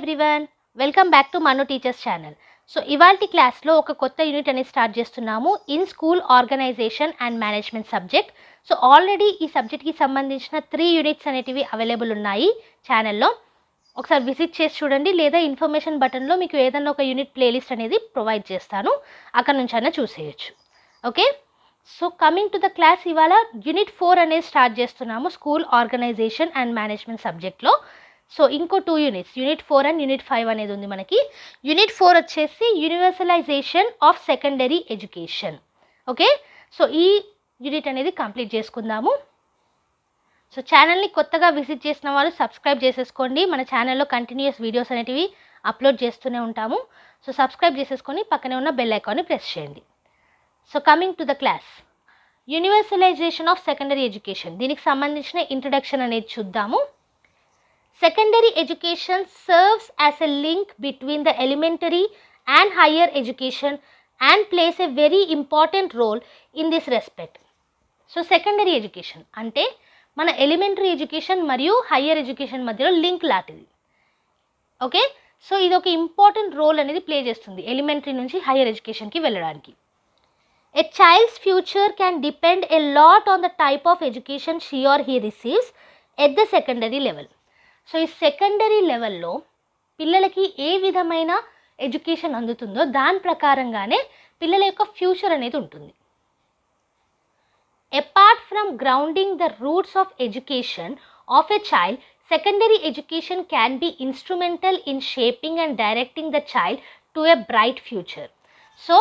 Everyone, welcome back to Manu teachers channel. So ఇవాల్టి క్లాస్లో ఒక కొత్త యూనిట్ అనేది స్టార్ట్ చేస్తున్నాము, in school organisation and management subject. So already ఈ సబ్జెక్ట్కి సంబంధించిన 3 యూనిట్స్ అనేటివి అవైలబుల్ ఉన్నాయి ఛానల్లో. ఒకసారి విజిట్ చేసి చూడండి, లేదా ఇన్ఫర్మేషన్ బటన్లో మీకు ఏదైనా ఒక యూనిట్ ప్లేలిస్ట్ అనేది ప్రొవైడ్ చేస్తాను, అక్కడ నుంచి అయినా చూసేయచ్చు. Okay, so coming to the class, ఇవాళ యూనిట్ 4 అనేది స్టార్ట్ చేస్తున్నాము స్కూల్ ఆర్గనైజేషన్ అండ్ మేనేజ్మెంట్ సబ్జెక్ట్లో. సో ఇంకో 2 యూనిట్స్, యూనిట్ 4 అండ్ యూనిట్ 5 అనేది ఉంది మనకి. యూనిట్ 4 వచ్చేసి universalisation of secondary education. Okay, so ఈ యూనిట్ అనేది కంప్లీట్ చేసుకుందాము. సో ఛానల్ని కొత్తగా విజిట్ చేసిన వాళ్ళు సబ్స్క్రైబ్ చేసేసుకోండి, మన ఛానల్లో కంటిన్యూస్ వీడియోస్ అనేటివి అప్లోడ్ చేస్తూనే ఉంటాము. సో సబ్స్క్రైబ్ చేసేసుకొని పక్కనే ఉన్న బెల్ ఐకాన్ని ప్రెస్ చేయండి. So coming to the class, universalisation of secondary education, దీనికి సంబంధించిన ఇంట్రడక్షన్ అనేది చూద్దాము. Secondary education serves as a link between the elementary and higher education and plays a very important role in this respect. So secondary education అంటే మన elementary education మరియు higher education మధ్యలో link లాంటిది. Okay, so ఇది ఒక important role అనేది play చేస్తుంది elementary నుంచి హయ్యర్ ఎడ్యుకేషన్కి వెళ్ళడానికి. A child's future can depend a lot on the type of education she or he receives at the secondary level. So ఈ సెకండరీ లెవెల్లో పిల్లలకి ఏ విధమైన ఎడ్యుకేషన్ అందుతుందో దాని ప్రకారంగానే పిల్లల యొక్క ఫ్యూచర్ అనేది ఉంటుంది. Apart from grounding the roots of education of a child, secondary education can be instrumental in shaping and directing the child to a bright future. So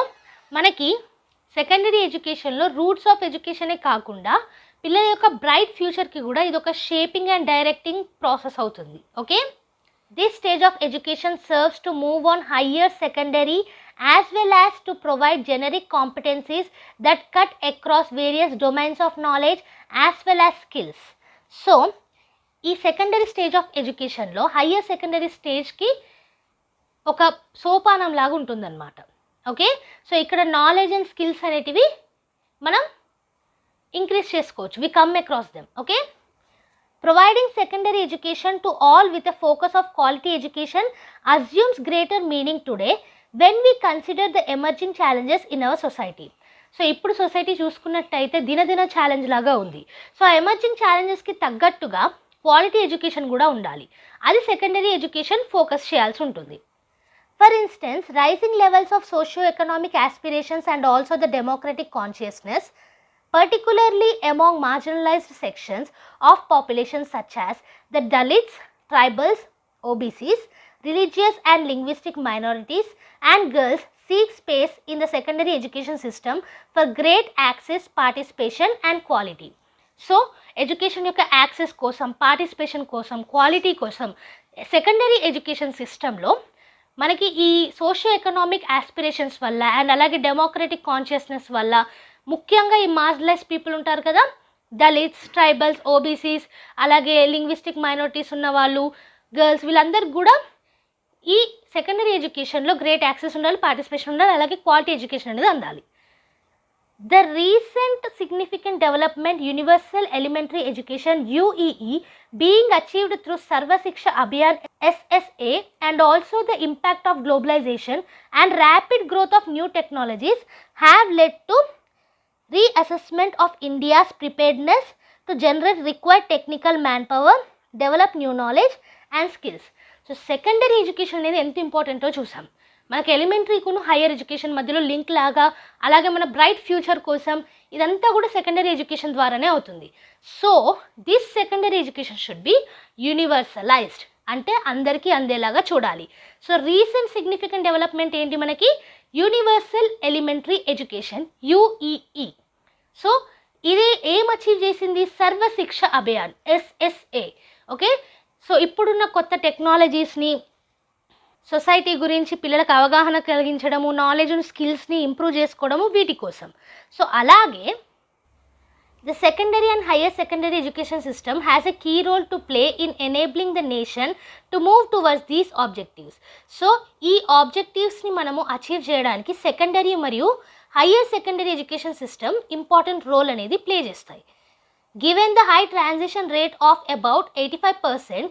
మనకి సెకండరీ ఎడ్యుకేషన్లో రూట్స్ ఆఫ్ ఎడ్యుకేషనే కాకుండా పిల్లల యొక్క బ్రైట్ ఫ్యూచర్కి కూడా ఇది ఒక షేపింగ్ అండ్ డైరెక్టింగ్ ప్రాసెస్ అవుతుంది. Okay, this stage of education serves to move on higher secondary as well as to provide generic competencies that cut across various domains of knowledge as well as skills. So ఈ secondary stage of ఎడ్యుకేషన్లో higher secondary స్టేజ్కి ఒక సోపానం లాగా ఉంటుందన్నమాట. Okay, so ఇక్కడ knowledge and skills అనేటివి మనం ఇంక్రీజ్ చేసుకోవచ్చు, we come across them. Okay, providing secondary education to all with a focus of quality education assumes greater meaning today when we consider the emerging challenges in our society. So ఇప్పుడు society చూసుకున్నట్టయితే దినదిన challenge లాగా ఉంది. So ఆ emerging ఛాలెంజెస్కి తగ్గట్టుగా quality education కూడా ఉండాలి, అది సెకండరీ ఎడ్యుకేషన్ ఫోకస్ చేయాల్సి ఉంటుంది. For instance, rising levels of socio economic aspirations and also the democratic consciousness, particularly among marginalized sections of population such as the Dalits, tribals, OBCs, religious and linguistic minorities and girls seek space in the secondary education system for great access, participation and quality. So, education యొక్క access కోసం, participation కోసం, quality కోసం secondary education సిస్టంలో మనకి ఈ socio economic aspirations వల్ల and అలాగే democratic consciousness వల్ల, ముఖ్యంగా ఈ మార్జినలైజ్ పీపుల్ ఉంటారు కదా, దళిత్స్, ట్రైబల్స్, ఓబీసీస్, అలాగే లింగ్విస్టిక్ మైనారిటీస్ ఉన్న వాళ్ళు, గర్ల్స్, వీళ్ళందరికీ కూడా ఈ సెకండరీ ఎడ్యుకేషన్లో గ్రేట్ యాక్సెస్ ఉండాలి, పార్టిసిపేషన్ ఉండాలి, అలాగే క్వాలిటీ ఎడ్యుకేషన్ అనేది అందాలి. The recent significant development universal elementary education UEE being achieved through Sarva Shiksha Abhiyan SSA and also the impact of globalization and rapid growth of new technologies have led to reassessment of India's preparedness to generate required technical manpower, develop new knowledge and skills. So secondary education అనేది ఎంత ఇంపార్టెంటో చూసాం. మనకి ఎలిమెంటరీకును higher education మధ్యలో link లాగా, అలాగే మన bright future కోసం ఇదంతా కూడా సెకండరీ ఎడ్యుకేషన్ ద్వారానే అవుతుంది. So this secondary education should be universalised, అంటే అందరికీ అందేలాగా చూడాలి. సో రీసెంట్ సిగ్నిఫికెంట్ డెవలప్మెంట్ ఏంటి మనకి? Universal elementary education UEE. So ఇది ఏం అచీవ్ చేసింది? సర్వ శిక్ష అభియాన్ SSA. ఓకే, సో ఇప్పుడున్న కొత్త టెక్నాలజీస్ని, సొసైటీ గురించి పిల్లలకు అవగాహన కలిగించడము, నాలెడ్జ్ అండ్ స్కిల్స్ని ఇంప్రూవ్ చేసుకోవడము, వీటి కోసం. సో అలాగే the secondary and higher secondary education system has a key role to play in enabling the nation to move towards these objectives. So ఈ ఆబ్జెక్టివ్స్ని మనము అచీవ్ చేయడానికి సెకండరీ మరియు higher secondary education system important role అనేది play చేస్తాయి. Given the high transition rate of about 85%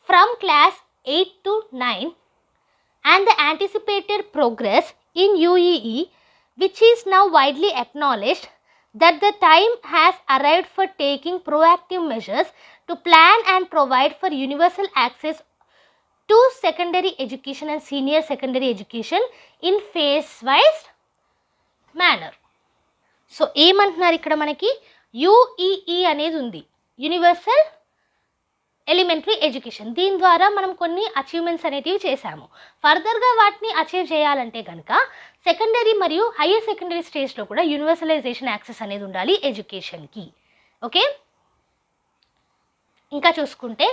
from class 8 to 9 and the anticipated progress in UEE, which is now widely acknowledged that the time has arrived for taking proactive measures to plan and provide for universal access to secondary education and senior secondary education in phase-wise manner. So ఏమంటున్నారు ఇక్కడ మనకి యుఈఈ అనేది ఉంది, universal elementary education. దీని ద్వారా మనం కొన్ని achievements అనేటివి చేశాము. ఫర్దర్గా వాటిని అచీవ్ చేయాలంటే కనుక సెకండరీ మరియు హయ్యర్ సెకండరీ స్టేజ్లో కూడా యూనివర్సలైజేషన్ యాక్సెస్ అనేది ఉండాలి ఎడ్యుకేషన్కి. ఓకే, ఇంకా చూసుకుంటే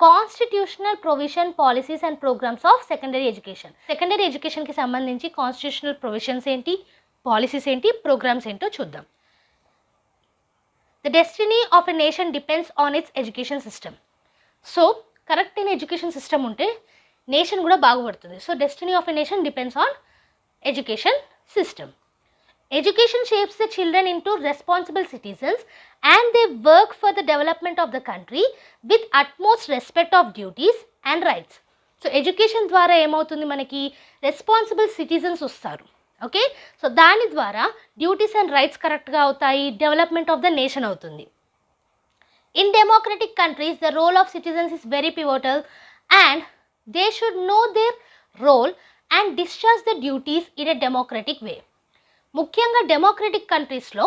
constitutional provision policies and programmes of secondary education. Secondary ఎడ్యుకేషన్కి సంబంధించి కాన్స్టిట్యూషనల్ ప్రొవిజన్స్ ఏంటి, పాలసీస్ ఏంటి, ప్రోగ్రామ్స్ ఏంటో చూద్దాం. The destiny of a nation depends on its education system. So correct అయిన ఎడ్యుకేషన్ సిస్టమ్ ఉంటే నేషన్ కూడా బాగుపడుతుంది. So destiny of a nation depends on education system. Education shapes the children into responsible citizens and they work for the development of the country with utmost respect of duties and rights. So education ద్వారా ఏమవుతుంది, మనకి responsible citizens వస్తారు. Okay, so దాని ద్వారా duties and rights కరెక్ట్గా అవుతాయి, development of the nation అవుతుంది. In democratic countries, the role of citizens is very pivotal and they should know their role and discharge the duties in a democratic way. ముఖ్యంగా democratic కంట్రీస్లో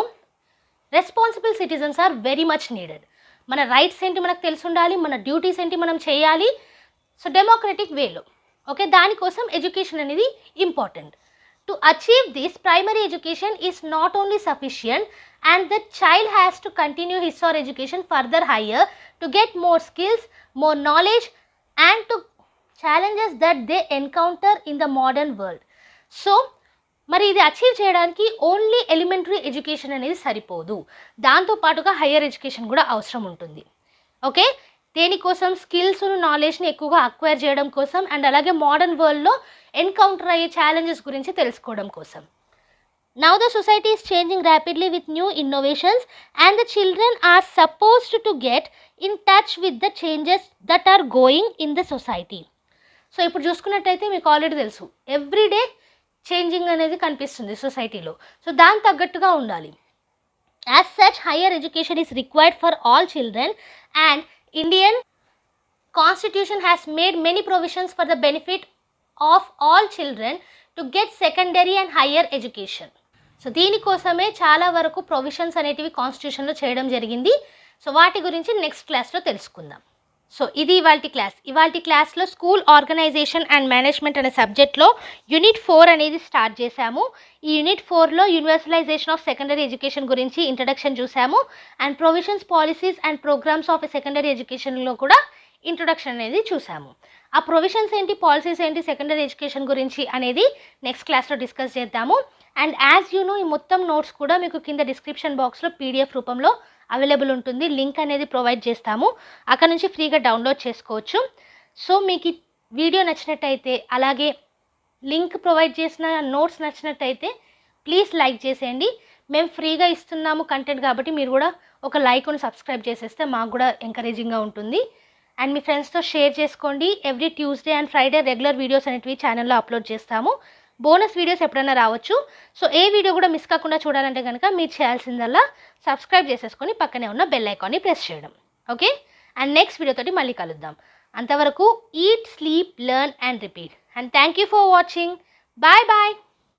responsible citizens are very much needed. మన rights ఏంటి మనకు తెలిసి ఉండాలి, మన duties ఏంటి మనం చేయాలి. సో డెమోక్రటిక్ వేలో ఓకే, దానికోసం ఎడ్యుకేషన్ అనేది important. To achieve this primary education is not only sufficient and the child has to continue his or education further higher to get more skills, more knowledge and to challenges that they encounter in the modern world. So మరి ఇది achieve చేయడానికి only elementary education అనేది సరిపోదు, దాంతోపాటుగా higher education కూడా అవసరం ఉంటుంది. Okay, దేనికోసం స్కిల్స్ నాలెడ్జ్ని ఎక్కువగా అక్వైర్ చేయడం కోసం అండ్ అలాగే మోడర్న్ వరల్డ్లో ఎన్కౌంటర్ అయ్యే ఛాలెంజెస్ గురించి తెలుసుకోవడం కోసం. Now the society is changing rapidly with new innovations and the children are supposed to get in touch with the changes that are going in the society. So ఇప్పుడు చూసుకున్నట్టయితే మీకు already తెలుసు everyday changing అనేది కనిపిస్తుంది సొసైటీలో. So దానికి తగ్గట్టుగా ఉండాలి. As such higher education is required for all children and Indian constitution has made many provisions for the benefit of all children to get secondary and higher education. So దీనికోసమే చాలా వరకు provisions అనేటివి కాన్స్టిట్యూషన్లో చేయడం జరిగింది. సో వాటి గురించి next క్లాస్లో తెలుసుకుందాం. సో ఇది ఇవాల్టి క్లాస్లో స్కూల్ ఆర్గనైజేషన్ అండ్ మేనేజ్మెంట్ అనే సబ్జెక్ట్లో యూనిట్ 4 అనేది స్టార్ట్ చేశాము. ఈ యూనిట్ 4లో యూనివర్సలైజేషన్ ఆఫ్ సెకండరీ ఎడ్యుకేషన్ గురించి ఇంట్రడక్షన్ చూసాము and provisions policies and programmes of secondary ఎడ్యుకేషన్లో కూడా ఇంట్రొడక్షన్ అనేది చూసాము. ఆ ప్రొవిజన్స్ ఏంటి, పాలసీస్ ఏంటి సెకండరీ ఎడ్యుకేషన్ గురించి అనేది నెక్స్ట్ క్లాస్లో డిస్కస్ చేద్దాము. అండ్ యాజ్ యూ నో ఈ మొత్తం నోట్స్ కూడా మీకు కింద డిస్క్రిప్షన్ బాక్స్లో పీడిఎఫ్ రూపంలో అవైలబుల్ ఉంటుంది. లింక్ అనేది ప్రొవైడ్ చేస్తాము, అక్కడ నుంచి ఫ్రీగా డౌన్లోడ్ చేసుకోవచ్చు. సో మీకు ఈ వీడియో నచ్చినట్టయితే అలాగే లింక్ ప్రొవైడ్ చేసిన నోట్స్ నచ్చినట్టయితే ప్లీజ్ లైక్ చేసేయండి. మేము ఫ్రీగా ఇస్తున్నాము కంటెంట్ కాబట్టి మీరు కూడా ఒక లైక్ అని సబ్స్క్రైబ్ చేసేస్తే మాకు కూడా ఎంకరేజింగ్గా ఉంటుంది. అండ్ మీ ఫ్రెండ్స్తో షేర్ చేసుకోండి. Every Tuesday and Friday regular videos అనేటివి ఛానల్లో అప్లోడ్ చేస్తాము. బోనస్ వీడియోస్ ఎప్పుడైనా రావచ్చు. సో ఏ వీడియో కూడా మిస్ కాకుండా చూడాలంటే కనుక మీరు చేయాల్సిందల్లా సబ్స్క్రైబ్ చేసేసుకొని పక్కనే ఉన్న బెల్ ఐకాన్ని ప్రెస్ చేయడం. ఓకే, అండ్ నెక్స్ట్ వీడియోతోటి మళ్ళీ కలుద్దాం. అంతవరకు eat, sleep, learn and repeat. And thank you for watching. Bye bye.